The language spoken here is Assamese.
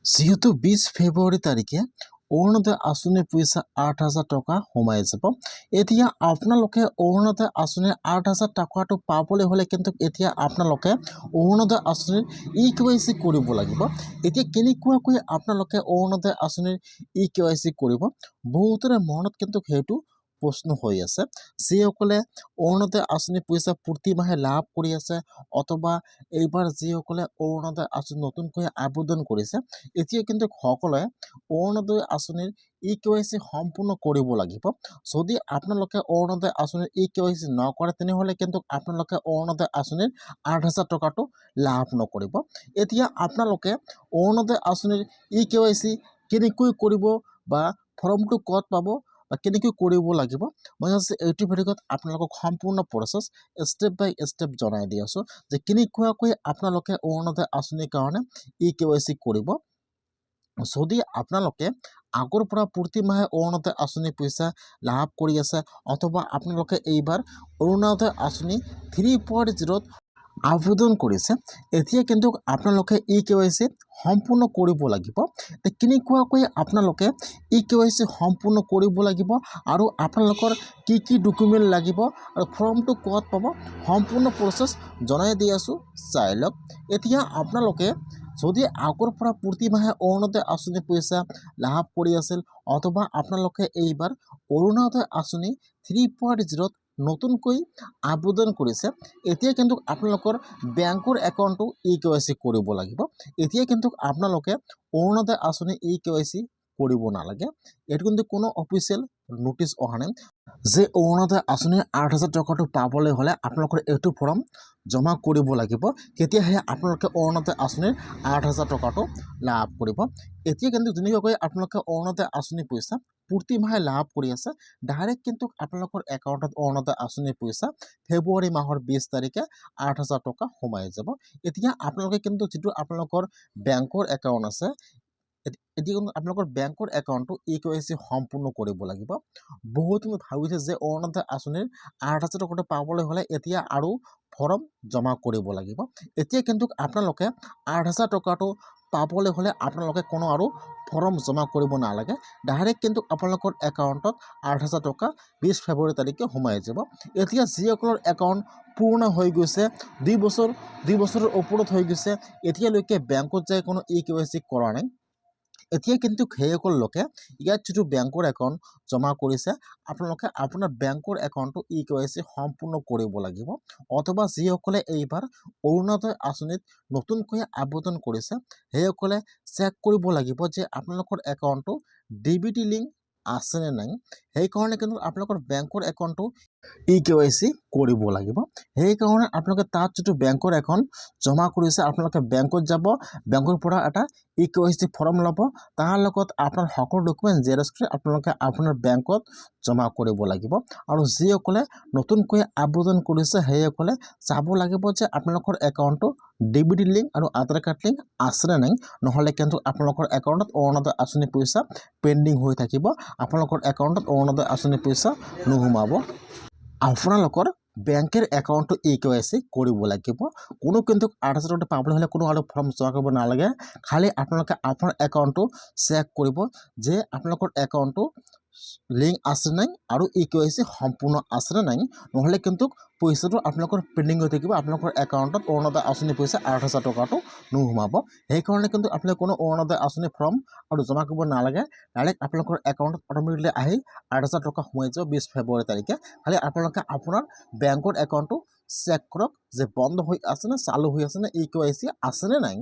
যেহেতু 20 ফেব্ৰুয়াৰি তাৰিখে অৰুণোদয় আঁচনিৰ পইচা 8,000 টকা সোমাই যাব। এতিয়া আপোনালোকে অৰুণোদয় আঁচনিৰ 8,000 টকাটো পাবলৈ হ'লে কিন্তু এতিয়া আপোনালোকে অৰুণোদয় আঁচনিৰ EKYC কৰিব লাগিব। এতিয়া কেনেকুৱাকৈ আপোনালোকে অৰুণোদয় আঁচনিৰ EKYC কৰিব, বহুতৰে মনত কিন্তু সেইটো প্ৰশ্ন হৈ আছে। যিসকলে অৰুণোদয় আঁচনিৰ পইচা প্ৰতি মাহে লাভ কৰি আছে অথবা এইবাৰ যিসকলে অৰুণোদয় আঁচনি নতুনকৈ আবেদন কৰিছে, এতিয়া কিন্তু সকলোৱে অৰুণোদয় আঁচনিৰ EKYC সম্পূৰ্ণ কৰিব লাগিব। যদি আপোনালোকে অৰুণোদয় আঁচনিৰ EKYC নকৰে তেনেহ'লে কিন্তু আপোনালোকে অৰুণোদয় আঁচনিৰ 8,000 টকাটো লাভ নকৰিব। এতিয়া আপোনালোকে অৰুণোদয় আঁচনিৰ EKYC কেনেকৈ কৰিব বা ফৰ্মটো ক'ত পাব বা কেনেকৈ কৰিব লাগিব, মই এইটো ভিডিঅ'ত আপোনালোকক সম্পূৰ্ণ প্ৰচেছ ষ্টেপ বাই ষ্টেপ জনাই দি আছোঁ যে কেনেকুৱাকৈ আপোনালোকে অৰুণোদয় আঁচনিৰ কাৰণে EKYC কৰিব। যদি আপোনালোকে আগৰ পৰা প্ৰতি মাহে অৰুণোদয় আঁচনি পইচা লাভ কৰি আছে অথবা আপোনালোকে এইবাৰ অৰুণোদয় আঁচনি 3.0 আবেদন কৰিছে, এতিয়া কিন্তু আপোনালোকে EKYC সম্পূৰ্ণ কৰিব লাগিব। কেনেকুৱাকৈ আপোনালোকে EKYC সম্পূৰ্ণ কৰিব লাগিব আৰু আপোনালোকৰ কি কি ডকুমেণ্ট লাগিব আৰু ফৰ্মটো ক'ত পাব, সম্পূৰ্ণ প্ৰচেছ জনাই দি আছোঁ, চাই লওক। এতিয়া আপোনালোকে যদি আগৰ পৰা প্ৰতি মাহে অৰুণোদয় আঁচনি পইচা লাভ কৰি আছিল অথবা আপোনালোকে এইবাৰ অৰুণোদয় আঁচনি 3.0 নতুনকৈ আবেদন কৰিছে, এতিয়া কিন্তু আপোনালোকৰ বেংকৰ একাউণ্টটো EKYC কৰিব লাগিব। এতিয়া কিন্তু আপোনালোকে অৰুণোদয় আঁচনি EKYC কৰিব নালাগে। এইটো কিন্তু কোনো অফিচিয়েল নোটিছ অহা নাই যে অৰুণোদয় আঁচনিৰ 8,000 টকাটো পাবলৈ হ'লে আপোনালোকৰ এইটো ফৰ্ম জমা কৰিব লাগিব, তেতিয়াহে আপোনালোকে অৰুণোদয় আঁচনিৰ 8,000 টকাটো লাভ কৰিব। এতিয়া কিন্তু যেনেকুৱাকৈ আপোনালোকে অৰুণোদয় আঁচনি পইচা প্ৰতি মাহে লাভ কৰি আছে, ডাইৰেক্ট কিন্তু আপোনালোকৰ একাউণ্টত অৰুণোদয় আঁচনিৰ পইচা ফেব্ৰুৱাৰী মাহৰ 20 তাৰিখে 8,000 টকা সোমাই যাব। এতিয়া আপোনালোকে কিন্তু যিটো আপোনালোকৰ বেংকৰ একাউণ্ট আছে, এতিয়া কিন্তু আপোনালোকৰ বেংকৰ একাউণ্টটো EKYC সম্পূৰ্ণ কৰিব লাগিব। বহুতে ভাবিছে যে অৰুণোদয় আঁচনিৰ 8,000 টকাটো পাবলৈ হ'লে এতিয়া আৰু ফৰ্ম জমা কৰিব লাগিব। এতিয়া কিন্তু আপোনালোকে 8,000 টকাটো পাবলৈ হ'লে আপোনালোকে কোনো আৰু ফৰ্ম জমা কৰিব নালাগে, ডাইৰেক্ট কিন্তু আপোনালোকৰ একাউণ্টত 8,000 টকা 20 ফেব্ৰুৱাৰী তাৰিখে সোমাই যাব। এতিয়া যিসকলৰ একাউণ্ট পূৰ্ণ হৈ গৈছে, 2 বছৰৰ ওপৰত হৈ গৈছে, এতিয়ালৈকে বেংকত যাই কোনো EKYC কৰা নাই, এতিয়া কিন্তু সেইসকল লোকে ইয়াত যিটো বেংকৰ একাউণ্ট জমা কৰিছে আপোনালোকে আপোনাৰ বেংকৰ একাউণ্টটো EKYC সম্পূৰ্ণ কৰিব লাগিব। অথবা যিসকলে এইবাৰ অৰুণোদয় আঁচনিত নতুনকৈ আবেদন কৰিছে সেইসকলে চেক কৰিব লাগিব যে আপোনালোকৰ একাউণ্টটো DBT লিংক আছে নে নাই। সেইকাৰণে কিন্তু আপোনালোকৰ বেংকৰ একাউণ্টটো EKYC কৰিব লাগিব। সেইকাৰণে আপোনালোকে তাত যিটো বেংকৰ একাউণ্ট জমা কৰিছে আপোনালোকে বেংকত যাব, বেংকৰ পৰা এটা EKYC ফৰ্ম ল'ব, তাৰ লগত আপোনাৰ সকলো ডকুমেণ্ট জেৰক্স কৰি আপোনালোকে আপোনাৰ বেংকত জমা কৰিব লাগিব। আৰু যিসকলে নতুনকৈ আবেদন কৰিছে সেইসকলে চাব লাগিব যে আপোনালোকৰ একাউণ্টটো DBT লিংক আৰু আধাৰ কাৰ্ড লিংক আছে নে নাই, নহ'লে কিন্তু আপোনালোকৰ একাউণ্টত অৰুণোদয় আঁচনি পইচা পেণ্ডিং হৈ থাকিব, আপোনালোকৰ একাউণ্টত অৰুণোদয় আঁচনি পইচা নোসোমাব। আপোনালোকৰ বেংকেৰ একাউণ্টটো EKYC কৰিব লাগিব। কোনো কিন্তু 8,000 টকা পাবলৈ হ'লে কোনো আৰু ফৰ্ম জমা কৰিব নালাগে, খালি আপোনালোকে আপোনাৰ একাউণ্টটো চেক কৰিব যে আপোনালোকৰ একাউণ্টটো লিংক আছে নাই আৰু EKYC সম্পূৰ্ণ আছে নে নাই, নহ'লে কিন্তু পইচাটো আপোনালোকৰ পেণ্ডিং হৈ থাকিব, আপোনালোকৰ একাউণ্টত অৰুণোদয় আঁচনি পইচা 8,000 টকাটো নোসোমাব। সেইকাৰণে কিন্তু আপোনালোকে কোনো অৰুণোদয় আঁচনি ফৰ্ম আৰু জমা কৰিব নালাগে, ডাইৰেক্ট আপোনালোকৰ একাউণ্টত অট'মেটিকলি আহি 8,000 টকা সোমাই যাব 20 ফেব্ৰুৱাৰী তাৰিখে। খালি আপোনালোকে আপোনাৰ বেংকৰ একাউণ্টটো চেক কৰক যে বন্ধ হৈ আছে নে চালু হৈ আছে নে, EKYC আছে নে নাই।